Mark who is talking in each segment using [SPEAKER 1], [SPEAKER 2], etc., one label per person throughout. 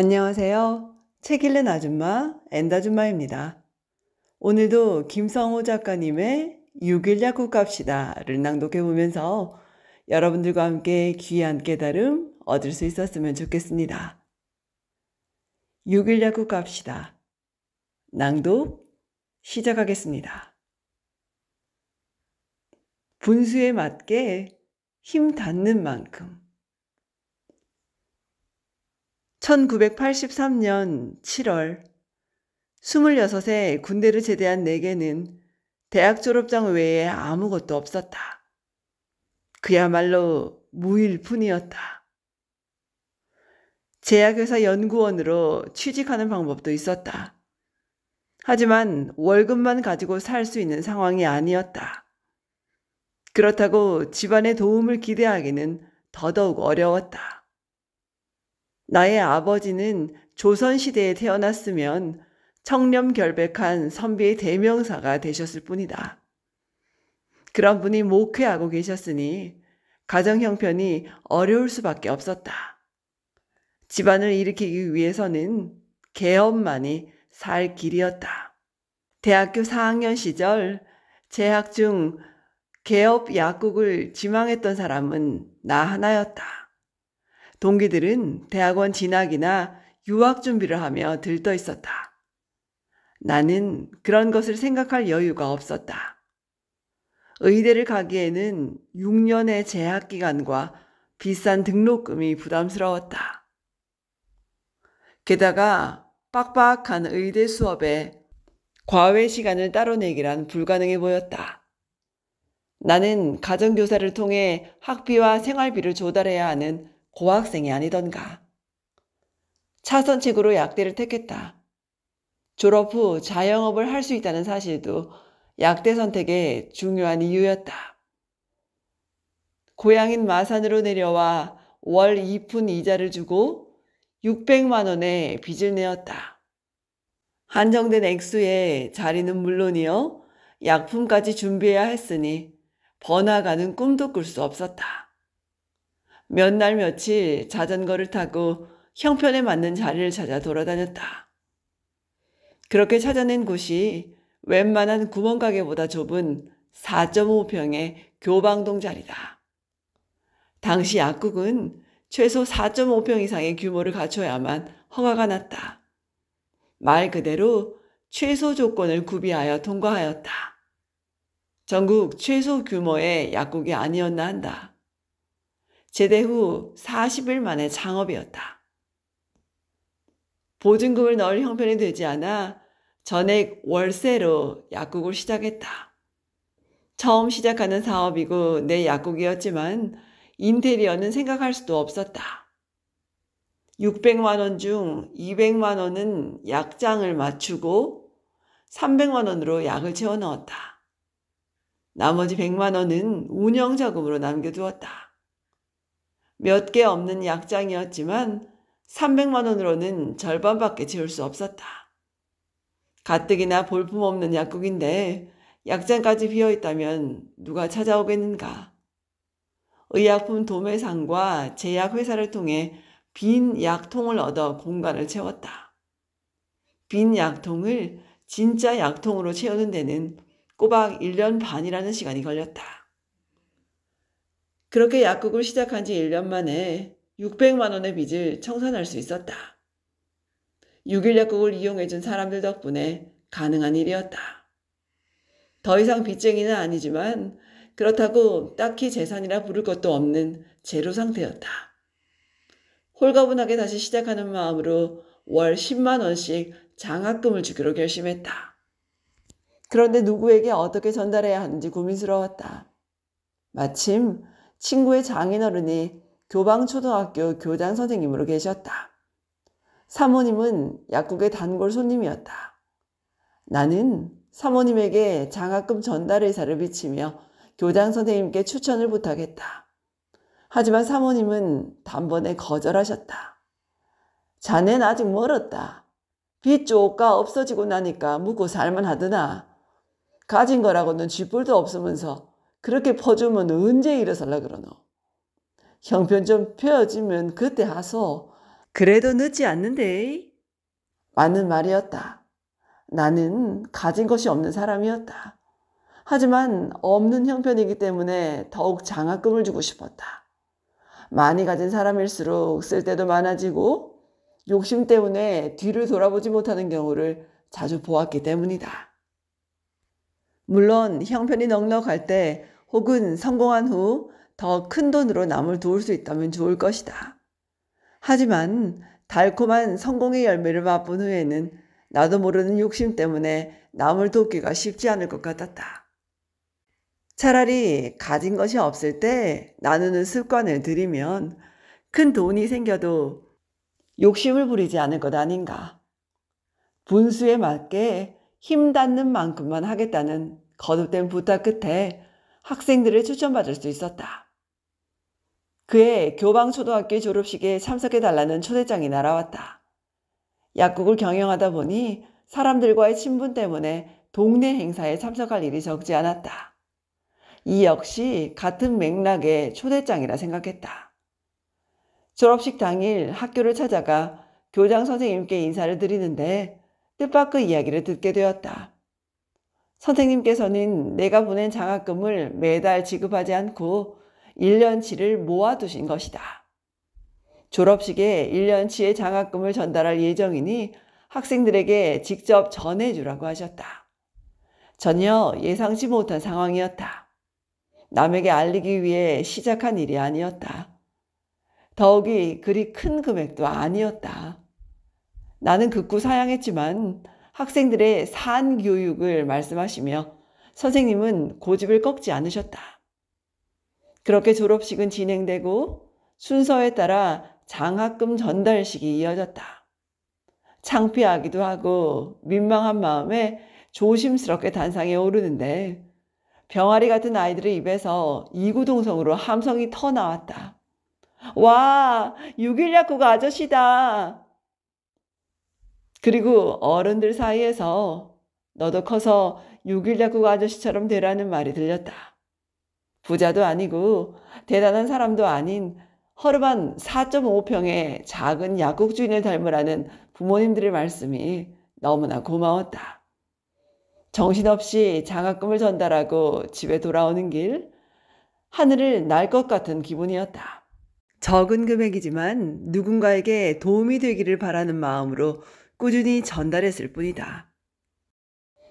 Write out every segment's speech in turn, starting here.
[SPEAKER 1] 안녕하세요. 책 읽는 아줌마, 엔다줌마입니다. 오늘도 김성호 작가님의 6일 약국 갑시다를 낭독해 보면서 여러분들과 함께 귀한 깨달음 얻을 수 있었으면 좋겠습니다. 6일 약국 갑시다. 낭독 시작하겠습니다. 분수에 맞게 힘 닿는 만큼 1983년 7월 26에 군대를 제대한 내게는 대학 졸업장 외에 아무것도 없었다. 그야말로 무일푼이었다. 제약회사 연구원으로 취직하는 방법도 있었다. 하지만 월급만 가지고 살 수 있는 상황이 아니었다. 그렇다고 집안의 도움을 기대하기는 더더욱 어려웠다. 나의 아버지는 조선시대에 태어났으면 청렴결백한 선비의 대명사가 되셨을 뿐이다. 그런 분이 목회하고 계셨으니 가정 형편이 어려울 수밖에 없었다. 집안을 일으키기 위해서는 개업만이 살 길이었다. 대학교 4학년 시절 재학 중 개업 약국을 지망했던 사람은 나 하나였다. 동기들은 대학원 진학이나 유학 준비를 하며 들떠 있었다. 나는 그런 것을 생각할 여유가 없었다. 의대를 가기에는 6년의 재학 기간과 비싼 등록금이 부담스러웠다. 게다가 빡빡한 의대 수업에 과외 시간을 따로 내기란 불가능해 보였다. 나는 가정교사를 통해 학비와 생활비를 조달해야 하는 고학생이 아니던가. 차선책으로 약대를 택했다. 졸업 후 자영업을 할 수 있다는 사실도 약대 선택의 중요한 이유였다. 고향인 마산으로 내려와 월 2푼 이자를 주고 600만 원의 빚을 내었다. 한정된 액수의 자리는 물론이요, 약품까지 준비해야 했으니 번화가는 꿈도 꿀 수 없었다. 몇 날 며칠 자전거를 타고 형편에 맞는 자리를 찾아 돌아다녔다. 그렇게 찾아낸 곳이 웬만한 구멍가게보다 좁은 4.5평의 교방동 자리다. 당시 약국은 최소 4.5평 이상의 규모를 갖춰야만 허가가 났다. 말 그대로 최소 조건을 구비하여 통과하였다. 전국 최소 규모의 약국이 아니었나 한다. 제대 후 40일 만에 창업이었다. 보증금을 넣을 형편이 되지 않아 전액 월세로 약국을 시작했다. 처음 시작하는 사업이고 내 약국이었지만 인테리어는 생각할 수도 없었다. 600만 원 중 200만 원은 약장을 맞추고 300만 원으로 약을 채워 넣었다. 나머지 100만 원은 운영자금으로 남겨두었다. 몇 개 없는 약장이었지만 300만 원으로는 절반밖에 채울 수 없었다. 가뜩이나 볼품없는 약국인데 약장까지 비어있다면 누가 찾아오겠는가. 의약품 도매상과 제약회사를 통해 빈 약통을 얻어 공간을 채웠다. 빈 약통을 진짜 약통으로 채우는 데는 꼬박 1년 반이라는 시간이 걸렸다. 그렇게 약국을 시작한 지 1년 만에 600만 원의 빚을 청산할 수 있었다. 6일 약국을 이용해준 사람들 덕분에 가능한 일이었다. 더 이상 빚쟁이는 아니지만 그렇다고 딱히 재산이라 부를 것도 없는 제로 상태였다. 홀가분하게 다시 시작하는 마음으로 월 10만 원씩 장학금을 주기로 결심했다. 그런데 누구에게 어떻게 전달해야 하는지 고민스러웠다. 마침 친구의 장인어른이 교방초등학교 교장 선생님으로 계셨다. 사모님은 약국의 단골 손님이었다. 나는 사모님에게 장학금 전달 의사를 비치며 교장 선생님께 추천을 부탁했다. 하지만 사모님은 단번에 거절하셨다. 자넨 아직 멀었다. 빚 쪼까 없어지고 나니까 묵고 살만 하드나. 가진 거라고는 쥐뿔도 없으면서 그렇게 퍼주면 언제 일어설라 그러노. 형편 좀 펴지면 그때 하소. 그래도 늦지 않는데. 맞는 말이었다. 나는 가진 것이 없는 사람이었다. 하지만 없는 형편이기 때문에 더욱 장학금을 주고 싶었다. 많이 가진 사람일수록 쓸 때도 많아지고 욕심 때문에 뒤를 돌아보지 못하는 경우를 자주 보았기 때문이다. 물론 형편이 넉넉할 때 혹은 성공한 후 더 큰 돈으로 남을 도울 수 있다면 좋을 것이다. 하지만 달콤한 성공의 열매를 맛본 후에는 나도 모르는 욕심 때문에 남을 돕기가 쉽지 않을 것 같았다. 차라리 가진 것이 없을 때 나누는 습관을 들이면 큰 돈이 생겨도 욕심을 부리지 않을 것 아닌가. 분수에 맞게 힘 닿는 만큼만 하겠다는 거듭된 부탁 끝에 학생들을 추천받을 수 있었다. 그해 교방초등학교 졸업식에 참석해달라는 초대장이 날아왔다. 약국을 경영하다 보니 사람들과의 친분 때문에 동네 행사에 참석할 일이 적지 않았다. 이 역시 같은 맥락의 초대장이라 생각했다. 졸업식 당일 학교를 찾아가 교장 선생님께 인사를 드리는데 뜻밖의 이야기를 듣게 되었다. 선생님께서는 내가 보낸 장학금을 매달 지급하지 않고 1년치를 모아두신 것이다. 졸업식에 1년치의 장학금을 전달할 예정이니 학생들에게 직접 전해주라고 하셨다. 전혀 예상치 못한 상황이었다. 남에게 알리기 위해 시작한 일이 아니었다. 더욱이 그리 큰 금액도 아니었다. 나는 극구 사양했지만 학생들의 산교육을 말씀하시며 선생님은 고집을 꺾지 않으셨다. 그렇게 졸업식은 진행되고 순서에 따라 장학금 전달식이 이어졌다. 창피하기도 하고 민망한 마음에 조심스럽게 단상에 오르는데 병아리 같은 아이들의 입에서 이구동성으로 함성이 터나왔다. 와, 6일 약국 아저씨다. 그리고 어른들 사이에서 너도 커서 6일 약국 아저씨처럼 되라는 말이 들렸다. 부자도 아니고 대단한 사람도 아닌 허름한 4.5평의 작은 약국 주인을 닮으라는 부모님들의 말씀이 너무나 고마웠다. 정신없이 장학금을 전달하고 집에 돌아오는 길, 하늘을 날 것 같은 기분이었다. 적은 금액이지만 누군가에게 도움이 되기를 바라는 마음으로 꾸준히 전달했을 뿐이다.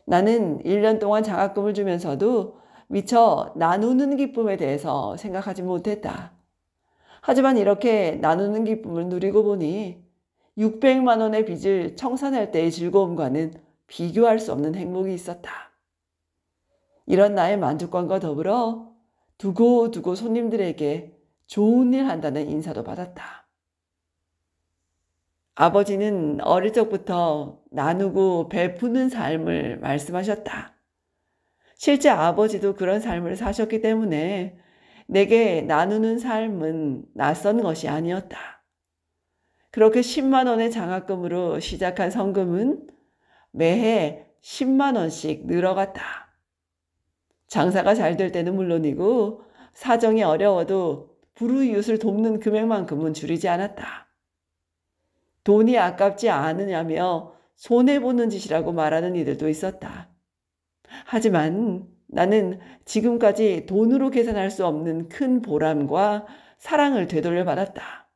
[SPEAKER 1] 나는 1년 동안 장학금을 주면서도 미처 나누는 기쁨에 대해서 생각하지 못했다. 하지만 이렇게 나누는 기쁨을 누리고 보니 600만 원의 빚을 청산할 때의 즐거움과는 비교할 수 없는 행복이 있었다. 이런 나의 만족감과 더불어 두고두고 손님들에게 좋은 일 한다는 인사도 받았다. 아버지는 어릴 적부터 나누고 베푸는 삶을 말씀하셨다. 실제 아버지도 그런 삶을 사셨기 때문에 내게 나누는 삶은 낯선 것이 아니었다. 그렇게 10만 원의 장학금으로 시작한 성금은 매해 10만 원씩 늘어갔다. 장사가 잘 될 때는 물론이고 사정이 어려워도 불우이웃을 돕는 금액만큼은 줄이지 않았다. 돈이 아깝지 않으냐며 손해보는 짓이라고 말하는 이들도 있었다. 하지만 나는 지금까지 돈으로 계산할 수 없는 큰 보람과 사랑을 되돌려 받았다.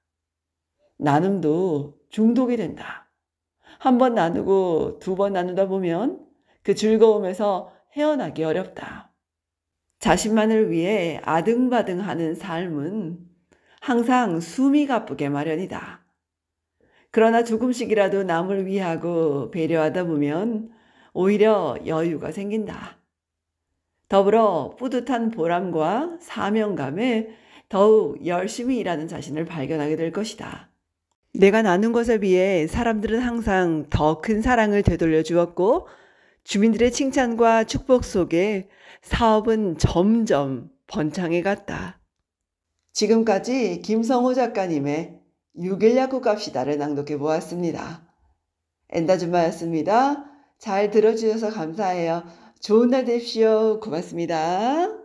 [SPEAKER 1] 나눔도 중독이 된다. 한 번 나누고 2번 나누다 보면 그 즐거움에서 헤어나기 어렵다. 자신만을 위해 아등바등하는 삶은 항상 숨이 가쁘게 마련이다. 그러나 조금씩이라도 남을 위하고 배려하다 보면 오히려 여유가 생긴다. 더불어 뿌듯한 보람과 사명감에 더욱 열심히 일하는 자신을 발견하게 될 것이다. 내가 나눈 것에 비해 사람들은 항상 더 큰 사랑을 되돌려 주었고 주민들의 칭찬과 축복 속에 사업은 점점 번창해 갔다. 지금까지 김성호 작가님의 6일 약국 갑시다를 낭독해 보았습니다. 엔다줌마였습니다. 잘 들어주셔서 감사해요. 좋은 날 되십시오. 고맙습니다.